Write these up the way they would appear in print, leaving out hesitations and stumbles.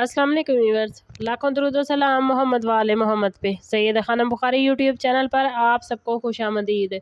अस्सलाम वालेकुम व्यूअर्स, लाखों दरूद व सलाम मोहम्मद वाले मोहम्मद पे। सैयद खानम बुखारी यूट्यूब चैनल पर आप सबको खुशामदीद।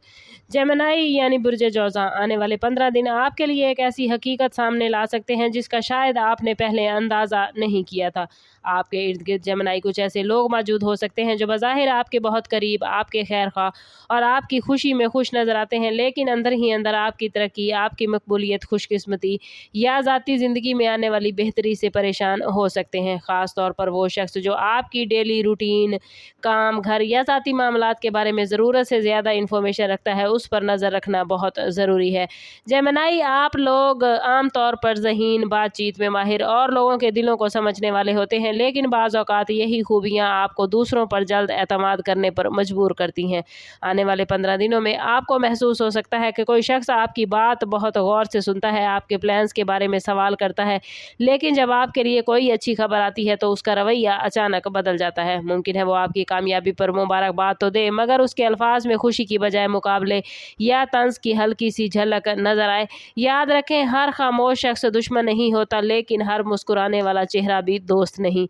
जेमिनी यानी बुर्ज जौज़ा आने वाले 15 दिन आपके लिए एक ऐसी हकीकत सामने ला सकते हैं जिसका शायद आपने पहले अंदाज़ा नहीं किया था। आपके इर्द गिर्द जेमिनी कुछ ऐसे लोग मौजूद हो सकते हैं जो बज़ाहिर आपके बहुत करीब, आपके खैर ख्वाह और आपकी खुशी में खुश नज़र आते हैं, लेकिन अंदर ही अंदर आपकी तरक्की, आपकी मकबूलियत, खुशकिस्मती या ज़ाती ज़िंदगी में आने वाली बेहतरी से परेशान हो सकते हैं। ख़ास तौर पर वो शख्स जो आपकी डेली रूटीन, काम, घर या ज़ाती मामलात के बारे में ज़रूरत से ज़्यादा इन्फॉर्मेशन रखता है, उस पर नज़र रखना बहुत ज़रूरी है। जेमिनी आप लोग आम तौर पर ज़हीन, बातचीत में माहिर और लोगों के दिलों को समझने वाले होते हैं, लेकिन बाज़ औक़ात यही खूबियाँ आपको दूसरों पर जल्द एतमाद करने पर मजबूर करती हैं। आने वाले 15 दिनों में आपको महसूस हो सकता है कि कोई शख्स आपकी बात बहुत गौर से सुनता है, आपके प्लान्स के बारे में सवाल करता है, लेकिन जब आपके लिए कोई अच्छी खबर आती है तो उसका रवैया अचानक बदल जाता है। मुमकिन है वो आपकी कामयाबी पर मुबारकबाद तो दे, मगर उसके अल्फाज में खुशी की बजाय मुकाबले या तंज की हल्की सी झलक नजर आए। याद रखें, हर खामोश शख्स दुश्मन नहीं होता, लेकिन हर मुस्कुराने वाला चेहरा भी दोस्त नहीं।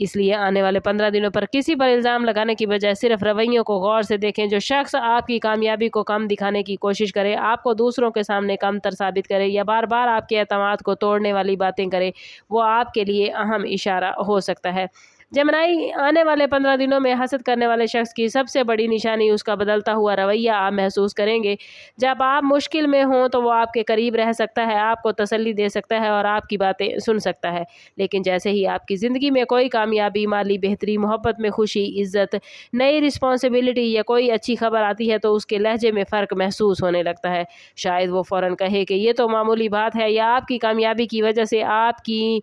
इसलिए आने वाले 15 दिनों पर किसी पर इल्ज़ाम लगाने की बजाय सिर्फ रवैयों को गौर से देखें। जो शख्स आपकी कामयाबी को कम दिखाने की कोशिश करे, आपको दूसरों के सामने कमतर साबित करे या बार बार आपके एतमाद को तोड़ने वाली बातें करे, वो आपके लिए अहम इशारा हो सकता है। जेमिनी आने वाले 15 दिनों में हसद करने वाले शख्स की सबसे बड़ी निशानी उसका बदलता हुआ रवैया आप महसूस करेंगे। जब आप मुश्किल में हों तो वो आपके करीब रह सकता है, आपको तसल्ली दे सकता है और आपकी बातें सुन सकता है, लेकिन जैसे ही आपकी ज़िंदगी में कोई कामयाबी, माली बेहतरी, मोहब्बत में खुशी, इज़्ज़त, नई रिस्पॉन्सिबिलिटी या कोई अच्छी खबर आती है तो उसके लहजे में फ़र्क महसूस होने लगता है। शायद वो फ़ौरन कहे कि ये तो मामूली बात है, या आपकी कामयाबी की वजह से आपकी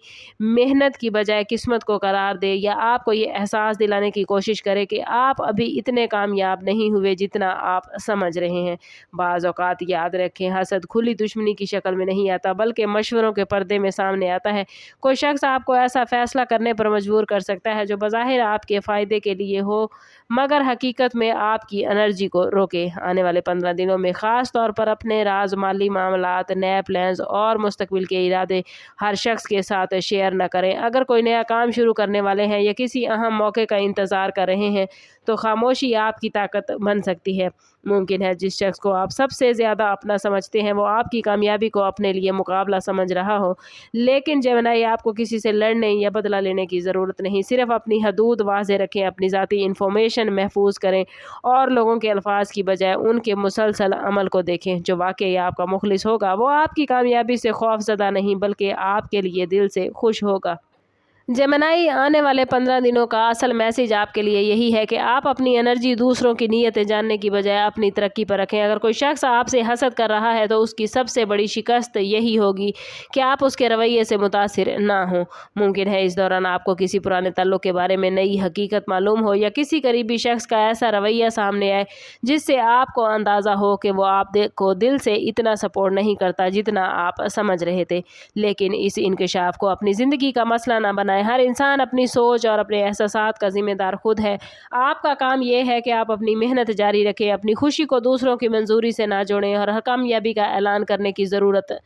मेहनत की बजाय किस्मत को करार दे, या आपको ये एहसास दिलाने की कोशिश करे कि आप अभी इतने कामयाब नहीं हुए जितना आप समझ रहे हैं। बाज़ औक़ात याद रखें, हसद खुली दुश्मनी की शक्ल में नहीं आता, बल्कि मशवरों के पर्दे में सामने आता है। कोई शख्स आपको ऐसा फ़ैसला करने पर मजबूर कर सकता है जो बज़ाहिर आपके फ़ायदे के लिए हो, मगर हकीकत में आपकी एनर्जी को रोके। आने वाले 15 दिनों में ख़ास तौर पर अपने राज, माली मामलात, नए प्लान्स और मुस्तकबिल के इरादे हर शख्स के साथ शेयर न करें। अगर कोई नया काम शुरू करने वाले हैं या किसी अहम मौके का इंतज़ार कर रहे हैं तो खामोशी आपकी ताकत बन सकती है। मुमकिन है जिस शख्स को आप सबसे ज़्यादा अपना समझते हैं वो आपकी कामयाबी को अपने लिए मुकाबला समझ रहा हो, लेकिन जेमिनी आपको किसी से लड़ने या बदला लेने की ज़रूरत नहीं। सिर्फ अपनी हदूद वाज़ेह रखें, अपनी ज़ाती इन्फॉर्मेशन महफूज करें और लोगों के अल्फाज की बजाय उनके मुसलसल अमल को देखें। जो वाकई आपका मुखलिस होगा वो आपकी कामयाबी से खौफज़दा नहीं बल्कि आपके लिए दिल से खुश होगा। जेमिनी आने वाले 15 दिनों का असल मैसेज आपके लिए यही है कि आप अपनी एनर्जी दूसरों की नीयतें जानने की बजाय अपनी तरक्की पर रखें। अगर कोई शख्स आपसे हसद कर रहा है तो उसकी सबसे बड़ी शिकस्त यही होगी कि आप उसके रवैये से मुतासिर ना हों। मुमकिन है इस दौरान आपको किसी पुराने ताल्लुक़ के बारे में नई हकीकत मालूम हो या किसी करीबी शख्स का ऐसा रवैया सामने आए जिससे आपको अंदाज़ा हो कि वो आप को दिल से इतना सपोर्ट नहीं करता जितना आप समझ रहे थे। लेकिन इस इंकशाफ को अपनी ज़िंदगी का मसला ना बनाएं। हर इंसान अपनी सोच और अपने एहसासात का ज़िम्मेदार खुद है। आपका काम यह है कि आप अपनी मेहनत जारी रखें, अपनी खुशी को दूसरों की मंजूरी से ना जोड़ें और हर कामयाबी का ऐलान करने की ज़रूरत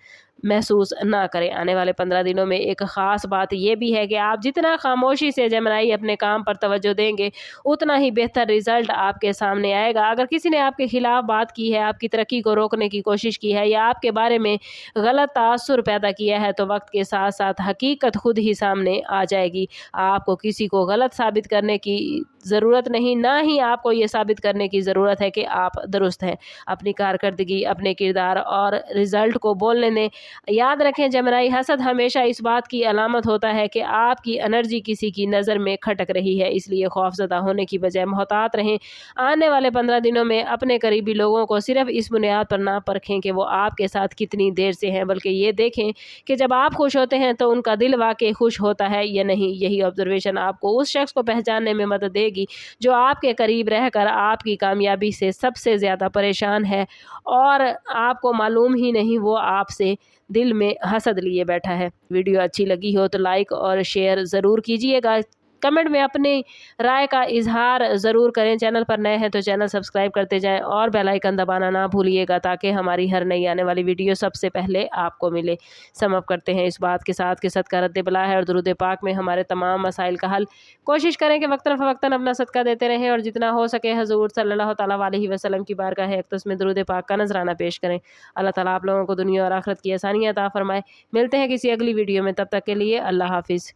महसूस ना करें। आने वाले 15 दिनों में एक ख़ास बात यह भी है कि आप जितना खामोशी से जेमिनी अपने काम पर तवज्जो देंगे उतना ही बेहतर रिज़ल्ट आपके सामने आएगा। अगर किसी ने आपके ख़िलाफ़ बात की है, आपकी तरक्की को रोकने की कोशिश की है या आपके बारे में गलत तासुर पैदा किया है तो वक्त के साथ साथ हकीकत खुद ही सामने आ जाएगी। आपको किसी को गलत साबित करने की ज़रूरत नहीं, ना ही आपको ये साबित करने की ज़रूरत है कि आप दुरुस्त हैं। अपनी कारकर्दगी, अपने किरदार और रिज़ल्ट को बोलने दें। याद रखें, जेमिनी हसद हमेशा इस बात की अलामत होता है कि आपकी एनर्जी किसी की नज़र में खटक रही है, इसलिए खौफज़दा होने की बजाय मोहतात रहें। आने वाले 15 दिनों में अपने करीबी लोगों को सिर्फ इस बुनियाद पर ना परखें कि वो आपके साथ कितनी देर से हैं, बल्कि ये देखें कि जब आप खुश होते हैं तो उनका दिल वाकई खुश होता है या नहीं। यही ऑब्जर्वेशन आपको उस शख्स को पहचानने में मदद देगी जो आपके करीब रहकर आपकी कामयाबी से सबसे ज़्यादा परेशान है और आपको मालूम ही नहीं वो आपसे दिल में हसद लिए बैठा है। वीडियो अच्छी लगी हो तो लाइक और शेयर ज़रूर कीजिएगा। कमेंट में अपनी राय का इजहार ज़रूर करें। चैनल पर नए हैं तो चैनल सब्सक्राइब करते जाएं और बेल आइकन दबाना ना भूलिएगा ताकि हमारी हर नई आने वाली वीडियो सबसे पहले आपको मिले। सम अप करते हैं इस बात के साथ कि सदका रद्द बला है और दुरूद पाक में हमारे तमाम मसाइल का हल। कोशिश करें कि वक्तन फ़वक्तन अपना सदका देते रहें और जितना हो सके हजूर सल्लल्लाहु तआला अलैहि वसल्लम की बारगाह अक़दस में दुरूद पाक का नजराना पेश करें। अल्लाह ताला आप लोगों को दुनिया और आखिरत की आसानियाँ अता फरमाए। मिलते हैं किसी अगली वीडियो में, तब तक के लिए अल्लाह हाफिज़।